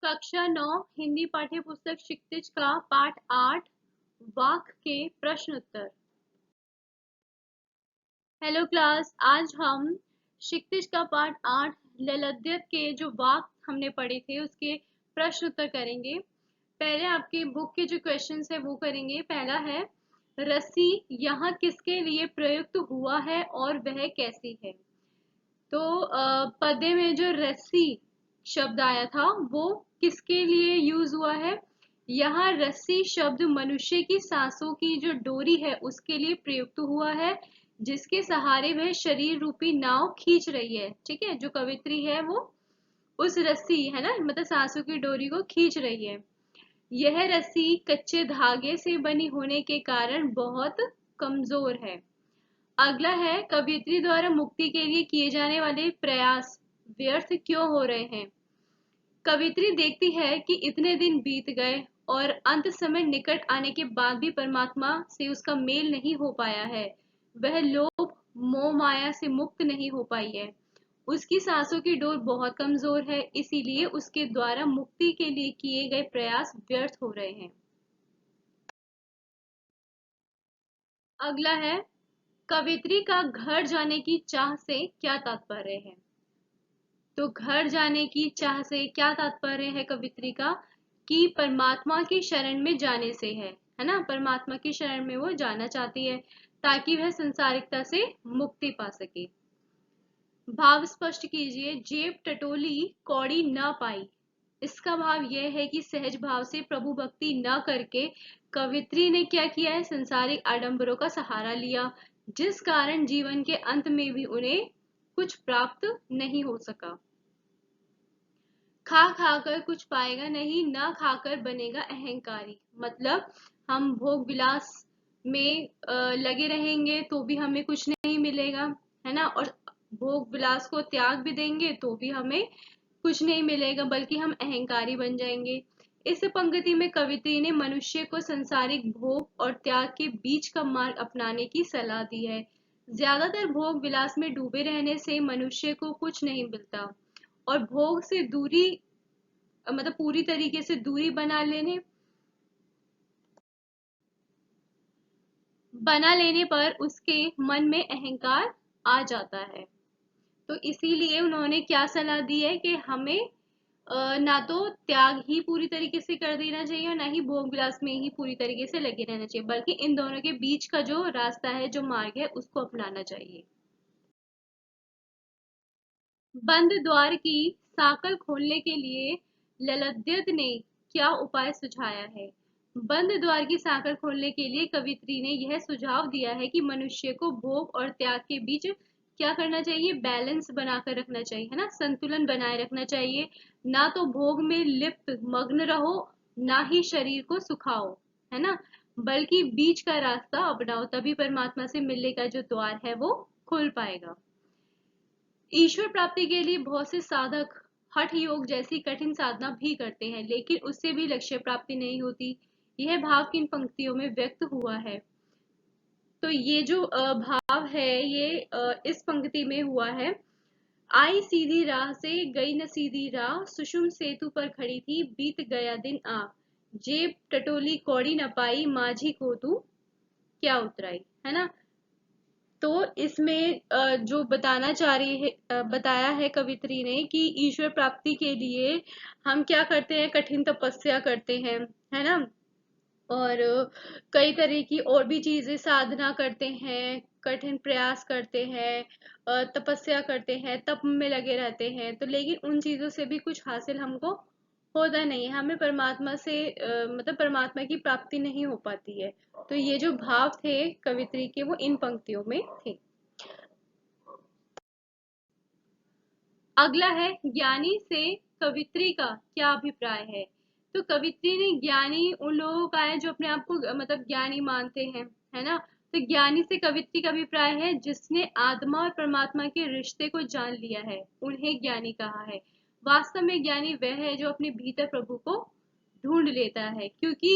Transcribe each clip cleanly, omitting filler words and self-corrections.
कक्षा 9 हिंदी पाठ्य पुस्तक क्षितिज का पाठ 8 वाक के प्रश्न उत्तर। हेलो क्लास, आज हम क्षितिज का पाठ 8 ललद्यत के जो वाक हमने पढ़े थे उसके प्रश्न उत्तर करेंगे। पहले आपके बुक के जो क्वेश्चंस है वो करेंगे। पहला है, रस्सी यहाँ किसके लिए प्रयुक्त हुआ है और वह कैसी है। तो पद्य में जो रस्सी शब्द आया था वो किसके लिए यूज हुआ है। यहाँ रस्सी शब्द मनुष्य की सांसों की जो डोरी है उसके लिए प्रयुक्त हुआ है, जिसके सहारे वह शरीर रूपी नाव खींच रही है। ठीक है, जो कवित्री है वो उस रस्सी है ना, मतलब सांसों की डोरी को खींच रही है। यह रस्सी कच्चे धागे से बनी होने के कारण बहुत कमजोर है। अगला है, कवियत्री द्वारा मुक्ति के लिए किए जाने वाले प्रयास व्यर्थ क्यों हो रहे हैं। कवियत्री देखती है कि इतने दिन बीत गए और अंत समय निकट आने के बाद भी परमात्मा से उसका मेल नहीं हो पाया है। वह लोभ मोह माया से मुक्त नहीं हो पाई है। उसकी सांसों की डोर बहुत कमजोर है, इसीलिए उसके द्वारा मुक्ति के लिए किए गए प्रयास व्यर्थ हो रहे हैं। अगला है, कवियत्री का घर जाने की चाह से क्या तात्पर्य है। तो घर जाने की चाह से क्या तात्पर्य है कवित्री का, कि परमात्मा की शरण में जाने से है ना। परमात्मा की शरण में वो जाना चाहती है ताकि वह संसारिकता से मुक्ति पा सके। भाव स्पष्ट कीजिए। जेब टटोली कौड़ी न पाई, इसका भाव यह है कि सहज भाव से प्रभु भक्ति न करके कवित्री ने क्या किया है, संसारिक आडंबरों का सहारा लिया, जिस कारण जीवन के अंत में भी उन्हें कुछ प्राप्त नहीं हो सका। खा खाकर कुछ पाएगा नहीं, ना खाकर बनेगा अहंकारी। मतलब हम भोग विलास में लगे रहेंगे तो भी हमें कुछ नहीं मिलेगा, है ना। और भोग विलास को त्याग भी देंगे तो भी हमें कुछ नहीं मिलेगा, बल्कि हम अहंकारी बन जाएंगे। इस पंक्ति में कवित्री ने मनुष्य को संसारिक भोग और त्याग के बीच का मार्ग अपनाने की सलाह दी है। ज्यादातर भोग विलास में डूबे रहने से मनुष्य को कुछ नहीं मिलता, और भोग से दूरी, मतलब पूरी तरीके से दूरी बना लेने पर उसके मन में अहंकार आ जाता है। तो इसीलिए उन्होंने क्या सलाह दी है कि हमें ना तो त्याग ही पूरी तरीके से कर देना चाहिए और ना ही भोग विलास में ही पूरी तरीके से लगे रहना चाहिए, बल्कि इन दोनों के बीच का जो रास्ता है, जो मार्ग है, उसको अपनाना चाहिए। बंद द्वार की साकल खोलने के लिए ललद्यत ने क्या उपाय सुझाया है। बंद द्वार की साकल खोलने के लिए कवित्री ने यह सुझाव दिया है कि मनुष्य को भोग और त्याग के बीच क्या करना चाहिए, बैलेंस बनाकर रखना चाहिए, है ना, संतुलन बनाए रखना चाहिए। ना तो भोग में लिप्त मग्न रहो, ना ही शरीर को सुखाओ, है ना, बल्कि बीच का रास्ता अपनाओ, तभी परमात्मा से मिलने का जो द्वार है वो खुल पाएगा। ईश्वर प्राप्ति के लिए बहुत से साधक हठ योग जैसी कठिन साधना भी करते हैं, लेकिन उससे भी लक्ष्य प्राप्ति नहीं होती। यह भाव किन पंक्तियों में व्यक्त हुआ है। तो ये जो भाव है ये इस पंक्ति में हुआ है। आई सीधी राह से गई न सीधी राह, सुषुम सेतु पर खड़ी थी बीत गया दिन आ, जेब टटोली कौड़ी न पाई, माझी को तू क्या उतराई, है ना। तो इसमें जो बताना चाह रही है, बताया है कवित्री ने कि ईश्वर प्राप्ति के लिए हम क्या करते हैं, कठिन तपस्या करते हैं, है ना। और कई तरह की और भी चीजें साधना करते हैं, कठिन प्रयास करते हैं, तपस्या करते हैं, तप में लगे रहते हैं, तो लेकिन उन चीजों से भी कुछ हासिल हमको होता नहीं है, हमें परमात्मा से मतलब परमात्मा की प्राप्ति नहीं हो पाती है। तो ये जो भाव थे कवित्री के वो इन पंक्तियों में थे। अगला है, ज्ञानी से कवित्री का क्या अभिप्राय है। तो कवित्री ने ज्ञानी उन लोगों का है जो अपने आप को मतलब ज्ञानी मानते हैं, है ना। तो ज्ञानी से कवित्री का अभिप्राय है जिसने आत्मा और परमात्मा के रिश्ते को जान लिया है, उन्हें ज्ञानी कहा है। वास्तव में ज्ञानी वह है जो अपने भीतर प्रभु को ढूंढ लेता है, क्योंकि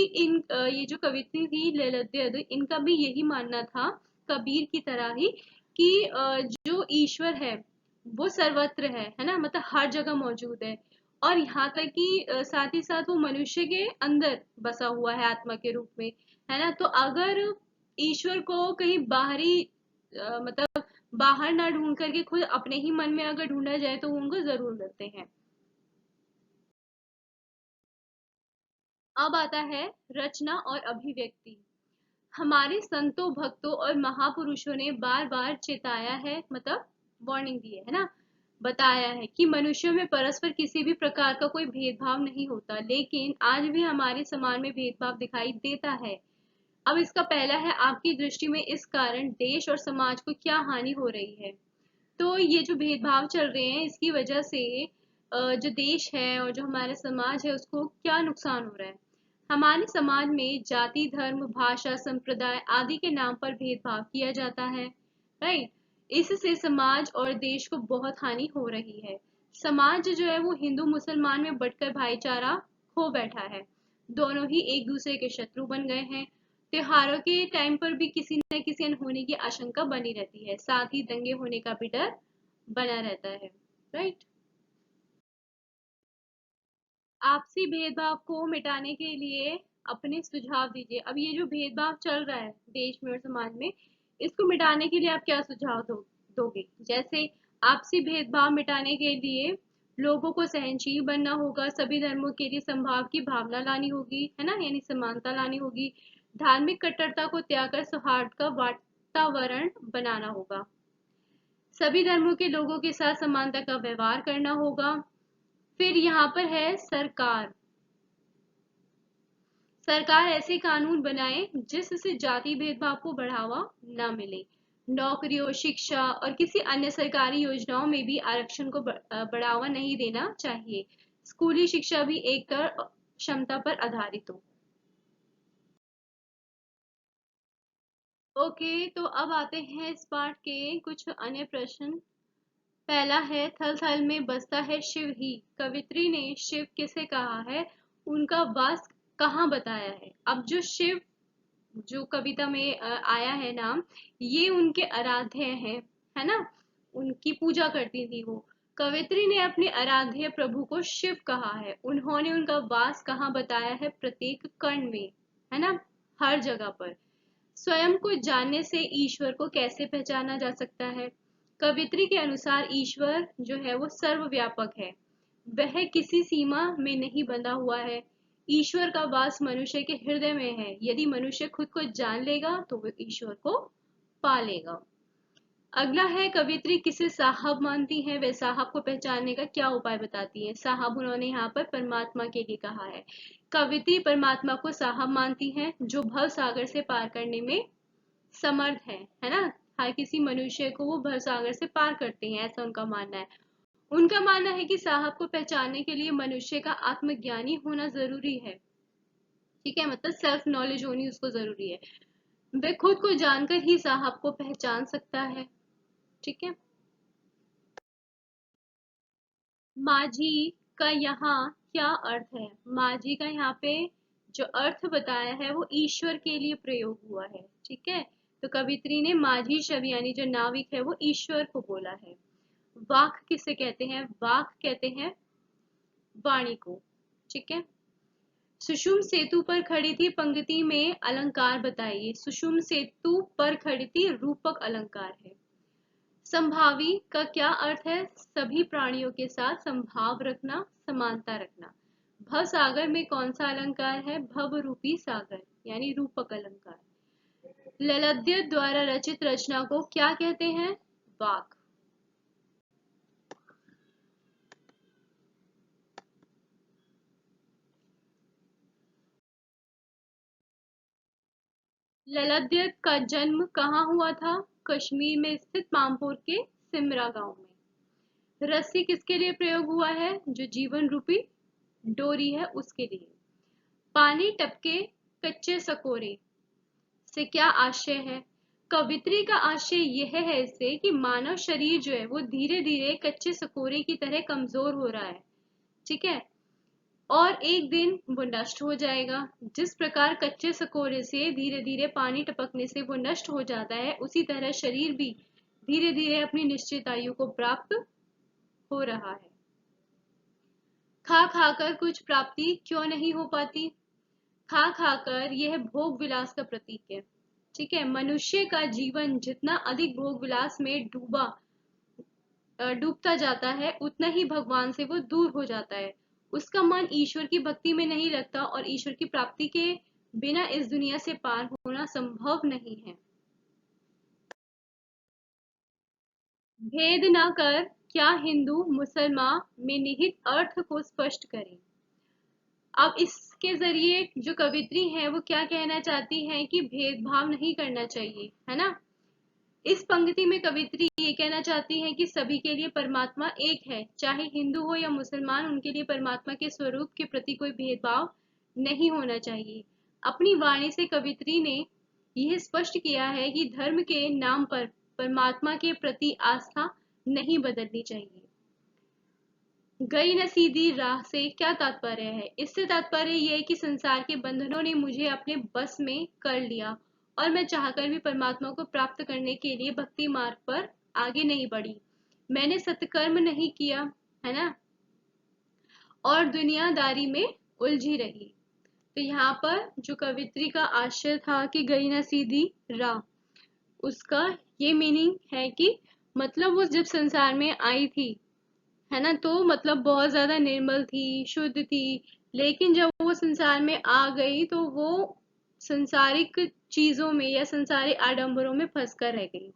ये जो कवित्री थी ललित, इनका भी यही मानना था कबीर की तरह ही कि जो ईश्वर है वो सर्वत्र है ना, मतलब हर जगह मौजूद है। और यहाँ तक कि साथ ही साथ वो मनुष्य के अंदर बसा हुआ है आत्मा के रूप में, है ना। तो अगर ईश्वर को कहीं बाहरी मतलब बाहर ना ढूंढ करके खुद अपने ही मन में अगर ढूंढा जाए तो वो उनको जरूर मिलते हैं। अब आता है रचना और अभिव्यक्ति। हमारे संतों, भक्तों और महापुरुषों ने बार बार चेताया है, मतलब वार्निंग दी है ना, बताया है कि मनुष्यों में परस्पर किसी भी प्रकार का कोई भेदभाव नहीं होता, लेकिन आज भी हमारे समाज में भेदभाव दिखाई देता है। अब इसका पहला है, आपकी दृष्टि में इस कारण देश और समाज को क्या हानि हो रही है। तो ये जो भेदभाव चल रहे हैं इसकी वजह से जो देश है और जो हमारा समाज है उसको क्या नुकसान हो रहा है। हमारे समाज में जाति, धर्म, भाषा, संप्रदाय आदि के नाम पर भेदभाव किया जाता है, राइट। इससे समाज और देश को बहुत हानि हो रही है। समाज जो है वो हिंदू मुसलमान में बंटकर भाईचारा खो बैठा है। दोनों ही एक दूसरे के शत्रु बन गए हैं। त्योहारों के टाइम पर भी किसी न किसी अनहोनी की आशंका बनी रहती है, साथ ही दंगे होने का भी डर बना रहता है, राइट। आपसी भेदभाव को मिटाने के लिए अपने सुझाव दीजिए। अब ये जो भेदभाव चल रहा है देश में और समाज में, इसको मिटाने के लिए आप क्या सुझाव दोगे। जैसे आपसी भेदभाव मिटाने के लिए लोगों को सहनशील बनना होगा, सभी धर्मों के लिए समभाव की भावना लानी होगी, है ना, यानी समानता लानी होगी। धार्मिक कट्टरता को त्याग कर सौहार्द का वातावरण बनाना होगा। सभी धर्मों के लोगों के साथ समानता का व्यवहार करना होगा। फिर यहाँ पर है सरकार। सरकार ऐसे कानून बनाए जिससे जाति भेदभाव को बढ़ावा न मिले। नौकरियों, शिक्षा और किसी अन्य सरकारी योजनाओं में भी आरक्षण को बढ़ावा नहीं देना चाहिए। स्कूली शिक्षा भी एक क्षमता पर आधारित हो। ओके, तो अब आते हैं इस पाठ के कुछ अन्य प्रश्न। पहला है, थल थल में बसता है शिव ही, कवित्री ने शिव किसे कहा है, उनका वास कहाँ बताया है। अब जो शिव जो कविता में आया है नाम, ये उनके आराध्य हैं, है ना, उनकी पूजा करती थी वो। कवित्री ने अपने आराध्य प्रभु को शिव कहा है। उन्होंने उनका वास कहाँ बताया है, प्रत्येक कण में, है ना, हर जगह पर। स्वयं को जानने से ईश्वर को कैसे पहचाना जा सकता है। कवित्री के अनुसार ईश्वर जो है वो सर्वव्यापक है, वह किसी सीमा में नहीं बंधा हुआ है। ईश्वर का वास मनुष्य के हृदय में है। यदि मनुष्य खुद को जान लेगा तो वह ईश्वर को पा लेगा। अगला है, कवित्री किसे साहब मानती है, वे साहब को पहचानने का क्या उपाय बताती है। साहब उन्होंने यहाँ पर परमात्मा के लिए कहा है। कवित्री परमात्मा को साहब मानती है जो भव सागर से पार करने में समर्थ है ना। हर किसी मनुष्य को वो भव सागर से पार करते हैं, ऐसा उनका मानना है। उनका मानना है कि साहब को पहचानने के लिए मनुष्य का आत्मज्ञानी होना जरूरी है। ठीक है, मतलब सेल्फ नॉलेज होनी उसको जरूरी है। वह खुद को जानकर ही साहब को पहचान सकता है। ठीक है। माझी का यहाँ क्या अर्थ है। माझी का यहाँ पे जो अर्थ बताया है वो ईश्वर के लिए प्रयोग हुआ है। ठीक है, तो कवित्री ने माझी शब्द यानी जो नाविक है वो ईश्वर को बोला है। वाक किसे कहते हैं, वाक कहते हैं वाणी को। ठीक है। सुषुम सेतु पर खड़ी थी पंक्ति में अलंकार बताइए। सुषुम सेतु पर खड़ी थी रूपक अलंकार है। संभावी का क्या अर्थ है, सभी प्राणियों के साथ संभाव रखना, समानता रखना। भव सागर में कौन सा अलंकार है, भव रूपी सागर यानी रूपक अलंकार। ललद्य द्वारा रचित रचना को क्या कहते हैं, वाक। ललद्य का जन्म कहाँ हुआ था, कश्मीर में स्थित पामपुर के सिमरा गांव में। रस्सी किसके लिए प्रयोग हुआ है, जो जीवन रूपी डोरी है उसके लिए। पानी टपके कच्चे सकोरे से क्या आशय है। कवित्री का आशय यह है इससे कि मानव शरीर जो है वो धीरे धीरे कच्चे सकोरे की तरह कमजोर हो रहा है। ठीक है, और एक दिन वो नष्ट हो जाएगा। जिस प्रकार कच्चे सकोरे से धीरे धीरे पानी टपकने से वो नष्ट हो जाता है, उसी तरह शरीर भी धीरे धीरे अपनी निश्चित आयु को प्राप्त हो रहा है। खा खा खाकर कुछ प्राप्ति क्यों नहीं हो पाती? खा खाकर यह भोग विलास का प्रतीक है। ठीक है, मनुष्य का जीवन जितना अधिक भोग विलास में डूबता जाता है, उतना ही भगवान से वो दूर हो जाता है। उसका मन ईश्वर की भक्ति में नहीं लगता और ईश्वर की प्राप्ति के बिना इस दुनिया से पार होना संभव नहीं है। भेद न कर क्या हिंदू मुसलमान में निहित अर्थ को स्पष्ट करें। अब इसके जरिए जो कवित्री है वो क्या कहना चाहती हैं कि भेदभाव नहीं करना चाहिए, है ना। इस पंक्ति में कवित्री ये कहना चाहती हैं कि सभी के लिए परमात्मा एक है, चाहे हिंदू हो या मुसलमान, उनके लिए परमात्मा के स्वरूप के प्रति कोई भेदभाव नहीं होना चाहिए। अपनी वाणी से कवित्री ने यह स्पष्ट किया है कि धर्म के नाम पर परमात्मा के प्रति आस्था नहीं बदलनी चाहिए। गई न सीधी राह से क्या तात्पर्य है? इससे तात्पर्य यह है कि संसार के बंधनों ने मुझे अपने बस में कर लिया और मैं चाहकर भी परमात्मा को प्राप्त करने के लिए भक्ति मार्ग पर आगे नहीं बढ़ी। मैंने सत्कर्म नहीं किया, है ना, और दुनियादारी में उलझी रही। तो यहाँ पर जो कवित्री का आशय था कि गई ना सीधी राह, उसका ये मीनिंग है कि मतलब वो जब संसार में आई थी, है ना, तो मतलब बहुत ज्यादा निर्मल थी, शुद्ध थी, लेकिन जब वो संसार में आ गई तो वो संसारिक चीजों में या संसारिक आडंबरों में फंस कर रह गई।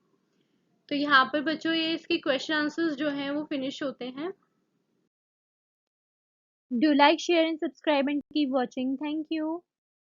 तो यहाँ पर बच्चों ये इसके क्वेश्चन आंसर्स जो हैं वो फिनिश होते हैं। Do like, share and subscribe and keep watching. Thank you.